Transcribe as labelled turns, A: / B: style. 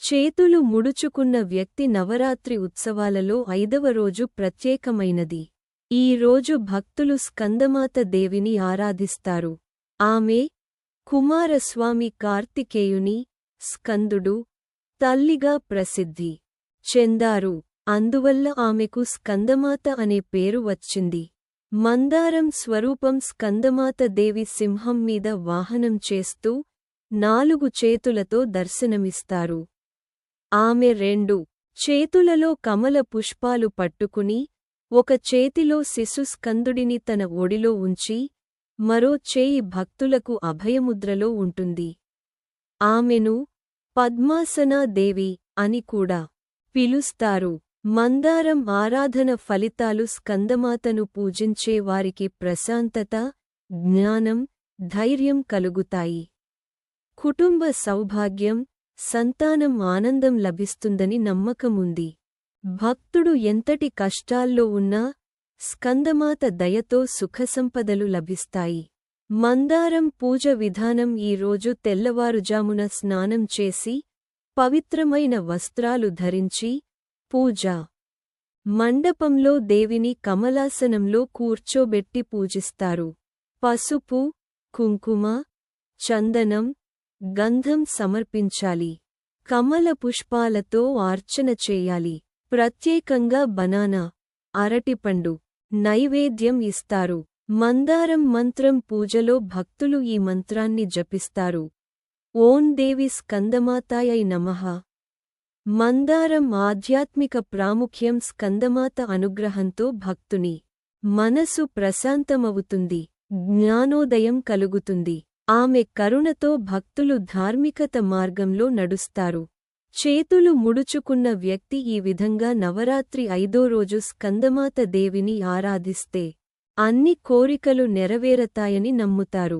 A: చేతులు ముడుచుకున్న వ్యక్తి నవరాత్రి ఉత్సవాలలో 5వ రోజు ప్రత్యేకమైనది. ఈ రోజు భక్తులు స్కందమాత దేవిని ఆరాధిస్తారు. ఆమె కుమారస్వామి కార్తికేయుని స్కందుడు తల్లిగా ప్రసిద్ధి చెందారు. అందువల్ల ఆమెకు స్కందమాత అనే పేరు వచ్చింది. మందారం స్వరూపం స్కందమాత దేవి సింహం మీద వాహనం చేస్తూ 4 చేతులతో దర్శనమిస్తారు. ఆమె 2 చేతులలో కమల పుష్పాలు పట్టుకుని, ఒక చేతిలో శిశు స్కందుడిని తన ఒడిలో ఉంచి, మరో చేయి భక్తులకు అభయముద్రలో ఉంటుంది. ఆమెను పద్మాసనా దేవి అని కూడా పిలుస్తారు. మందారం ఆరాధన ఫలితాలు స్కందమాతను పూజించే వారికి ప్రశాంతత, జ్ఞానం, ధైర్యం కలుగుతాయి. కుటుంబ సౌభాగ్యం, సంతానం ఆనందం లభిస్తుందని నమ్మకముంది. భక్తుడు ఎంతటి కష్టాల్లో ఉన్నా స్కందమాత దయతో సుఖసంపదలు లభిస్తాయి. మందారం పూజ విధానం: ఈ రోజు తెల్లవారుజామున స్నానం చేసి, పవిత్రమైన వస్త్రాలు ధరించి, పూజా మండపంలో దేవిని కమలాసనంలో కూర్చోబెట్టి పూజిస్తారు. పసుపు, కుంకుమ, చందనం, గంధం సమర్పించాలి. కమల పుష్పాలతో అర్చన చేయాలి. ప్రత్యేకంగా బనానా, అరటిపండు నైవేద్యం ఇస్తారు. మందారం మంత్రం: పూజలో భక్తులు ఈ మంత్రాన్ని జపిస్తారు. ఓం దేవి స్కందమాతాయై నమః. మందారం ఆధ్యాత్మిక ప్రాముఖ్యం: స్కందమాత అనుగ్రహంతో భక్తుని మనసు ప్రశాంతమవుతుంది, జ్ఞానోదయం కలుగుతుంది. ఆమె కరుణతో భక్తులు ధార్మికత మార్గంలో నడుస్తారు. చేతులు ముడుచుకున్న వ్యక్తి ఈ విధంగా నవరాత్రి 5వ రోజు స్కందమాత దేవిని ఆరాధిస్తే అన్ని కోరికలు నెరవేరతాయని నమ్ముతారు.